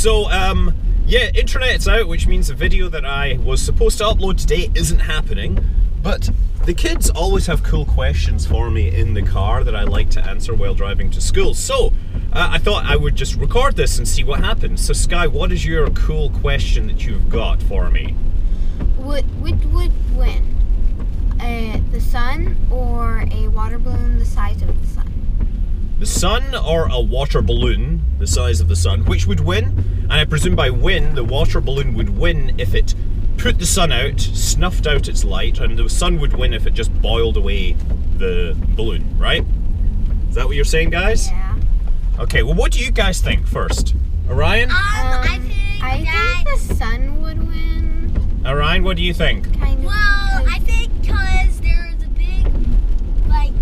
So, yeah, internet's out, which means the video that I was supposed to upload today isn't happening. But the kids always have cool questions for me in the car that I like to answer while driving to school. So, I thought I would just record this and see what happens. So, Sky, what is your cool question that you've got for me? Which would win? The sun or a water balloon the size of the sun? The sun or a water balloon the size of the sun? Which would win? And I presume by win, the water balloon would win if it put the sun out, snuffed out its light, and the sun would win if it just boiled away the balloon, right? Is that what you're saying, guys? Yeah. Okay, well, what do you guys think first? Orion? I think the sun would win. Orion, what do you think? Kind of. Well, I think because there's a big, like,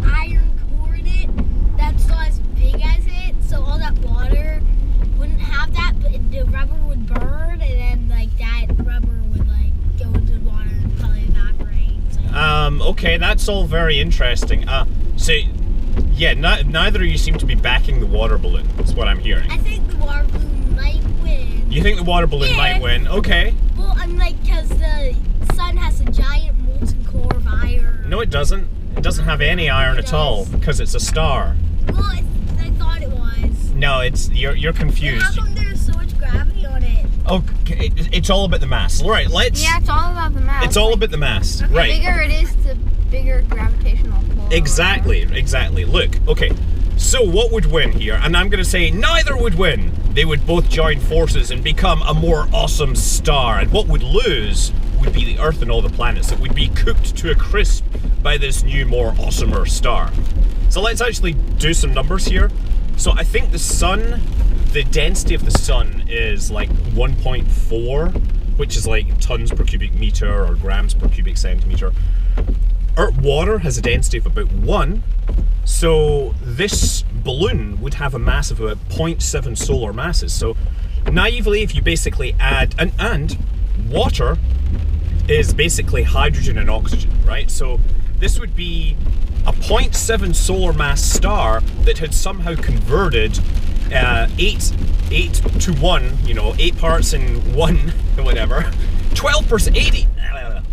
iron core in it that's not as big as it, so all that water wouldn't have that, but the rubber would burn, and then, like, that rubber would, like, go into the water and probably evaporate. So. Okay, that's all very interesting. So, yeah, neither of you seem to be backing the water balloon, is what I'm hearing. I think the water balloon might win. You think the water balloon might win? Okay. Well, I'm like, because the sun has a giant molten core of iron. No, it doesn't. It doesn't have any iron at all, because it's a star. Well, I thought it was. No, you're confused. How come there's so much gravity on it? Okay, it's all about the mass. All right, let's. Yeah, it's all about the mass. It's all about the mass, The right? bigger it is, the bigger gravitational pull. Exactly. Look, okay. So what would win here? And I'm going to say neither would win. They would both join forces and become a more awesome star. And what would lose would be the Earth and all the planets that would be cooked to a crisp by this new, more awesomer star. So let's actually do some numbers here. So I think the sun, the density of the sun is like 1.4, which is like tons per cubic meter or grams per cubic centimeter. Earth water has a density of about 1, so this balloon would have a mass of about 0.7 solar masses. So naively, if you basically add, and water is basically hydrogen and oxygen, right? So this would be a 0.7 solar mass star that had somehow converted 8 to 1, 8 parts in 1, whatever, 12%,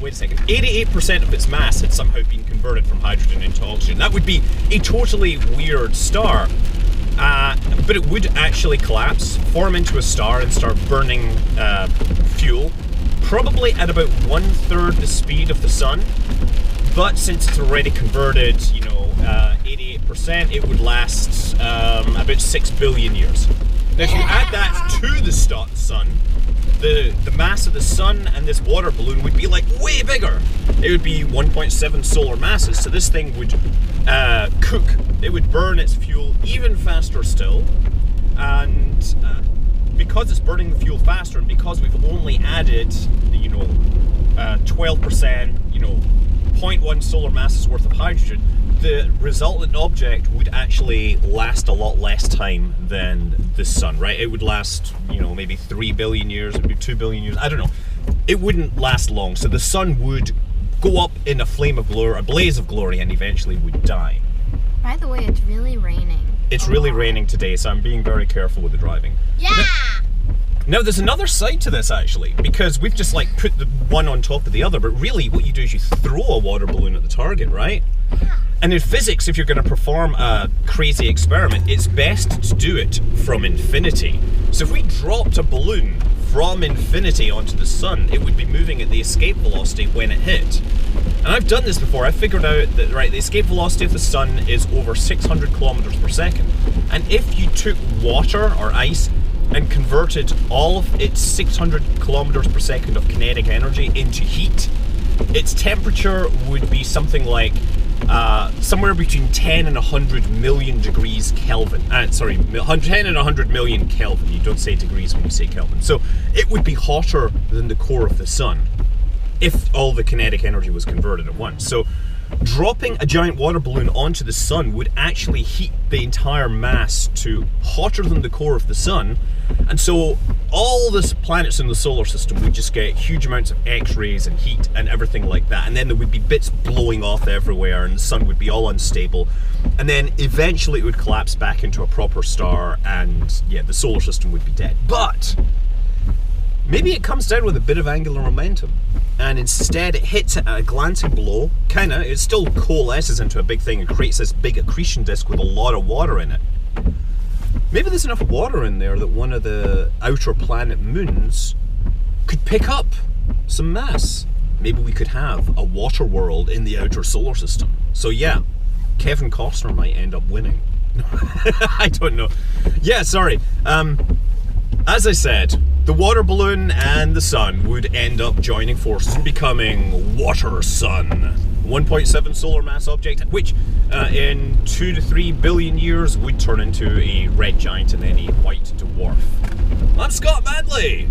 88% of its mass had somehow been converted from hydrogen into oxygen. That would be a totally weird star, but it would actually collapse, form into a star and start burning fuel, probably at about 1/3 the speed of the sun. But since it's already converted, 88%, it would last about 6 billion years. Now, if you add that to the sun, the mass of the sun and this water balloon would be like way bigger. It would be 1.7 solar masses, so this thing would cook. It would burn its fuel even faster still, and because it's burning the fuel faster, and because we've only added 12%, 0.1 solar masses worth of hydrogen, the resultant object would actually last a lot less time than the sun, right? It would last, maybe 3 billion years, maybe 2 billion years, I don't know. It wouldn't last long, so the sun would go up in a flame of glory, a blaze of glory, and eventually would die. By the way, it's really raining. It's really raining today, so I'm being very careful with the driving. Yeah! Now, there's another side to this, actually, because we've just, put the one on top of the other, but really what you do is you throw a water balloon at the target, right? Yeah. And in physics, if you're going to perform a crazy experiment, it's best to do it from infinity. So if we dropped a balloon from infinity onto the sun, it would be moving at the escape velocity when it hit. And I've done this before. I figured out that, the escape velocity of the sun is over 600 kilometers per second. And if you took water or ice and converted all of its 600 kilometers per second of kinetic energy into heat, its temperature would be something like somewhere between 10 and 100 million degrees Kelvin. 10 and 100 million Kelvin. You don't say degrees when you say Kelvin. So it would be hotter than the core of the sun if all the kinetic energy was converted at once. So dropping a giant water balloon onto the sun would actually heat the entire mass to hotter than the core of the sun. And so all the planets in the solar system would just get huge amounts of X-rays and heat and everything like that. And then there would be bits blowing off everywhere and the sun would be all unstable. And then eventually it would collapse back into a proper star and yeah, the solar system would be dead. But maybe it comes down with a bit of angular momentum. And instead it hits it at a glancing blow, it still coalesces into a big thing and creates this big accretion disk with a lot of water in it. Maybe there's enough water in there that one of the outer planet moons could pick up some mass. Maybe we could have a water world in the outer solar system. So yeah, Kevin Costner might end up winning. I don't know. Yeah, sorry. As I said, the water balloon and the sun would end up joining forces and becoming Water Sun. 1.7 solar mass object, which in 2 to 3 billion years would turn into a red giant and then a white dwarf. I'm Scott Manley!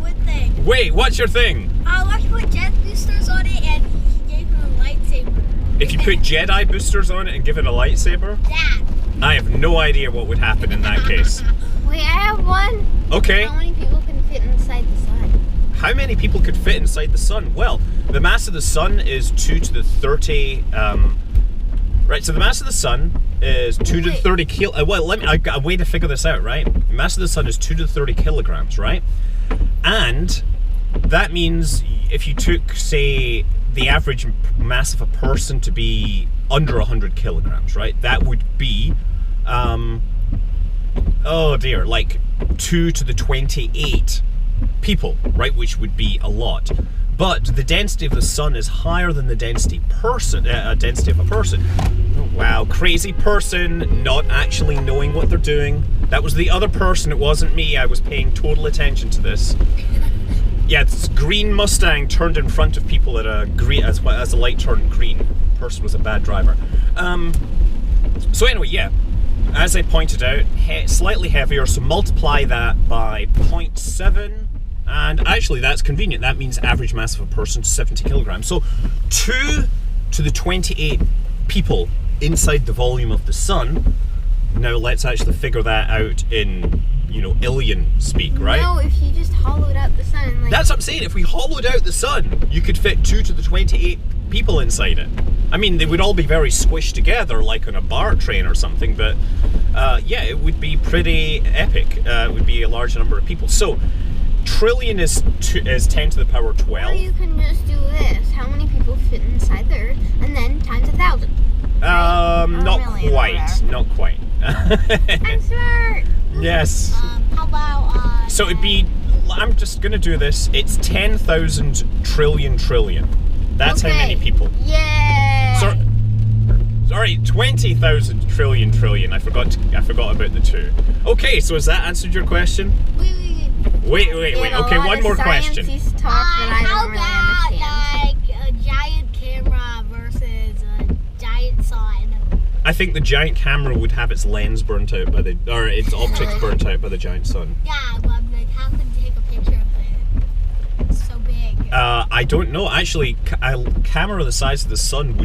What thing? Wait, what's your thing? Watch put jet boosters on it and he gave him a lightsaber. If you put Jedi boosters on it and give it a lightsaber? Yeah. I have no idea what would happen in that case. Wait, I have one. Okay. How many people can fit inside the sun? How many people could fit inside the sun? Well, the mass of the sun is 2 to the 30. Right, so the mass of the sun is 2 to the 30 kilo. Well, I got a way to figure this out, right? The mass of the sun is 2 to the 30 kilograms, right? And that means if you took, say, the average mass of a person to be under 100 kilograms, right? That would be, oh dear, like 2 to the 28 people, right? Which would be a lot. But the density of the sun is higher than the density of a person. Oh, wow, crazy person, not actually knowing what they're doing. That was the other person, it wasn't me. I was paying total attention to this. Yeah, this green Mustang turned in front of people at a green as the light turned green. Person was a bad driver. So anyway, yeah, as I pointed out, slightly heavier. So multiply that by 0.7, and actually that's convenient. That means average mass of a person 70 kilograms. So 2 to the 28 people inside the volume of the sun. Now let's actually figure that out in, alien speak, right? No, if you just hollowed out the sun. That's what I'm saying. If we hollowed out the sun, you could fit 2 to the 28 people inside it. I mean, they would all be very squished together, like on a bar train or something, but yeah, it would be pretty epic. It would be a large number of people. So, trillion is 10 to the power 12. Or you can just do this. How many people fit inside the Earth, and then times 1,000. Right? Not quite. Not quite. I'm smart. Yes. How about So it'd be, I'm just gonna do this, it's 10,000 trillion. That's how many people. Yeah. Sorry, 20,000 trillion. I forgot about the 2. Okay, so has that answered your question? Wait. Okay, one more question. Talk that I how don't really understand. about like a giant camera versus a giant sun? I think the giant camera would have its lens burnt out or its optics burnt out by the giant sun. Yeah, but like, how could you take a picture of it? It's so big. I don't know. Actually, a camera the size of the sun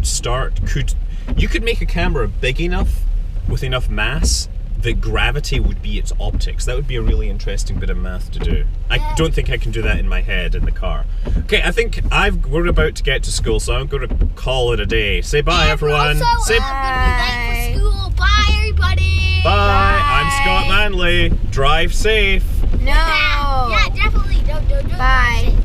you could make a camera big enough with enough mass that gravity would be its optics. That would be a really interesting bit of math to do. I don't think I can do that in my head in the car. Okay, I think we're about to get to school, so I'm going to call it a day. Say bye, everyone. Also, Say bye. For school. Bye, everybody. Bye. I'm Scott Manley. Drive safe. No. Yeah, definitely. Don't Bye. drive safe.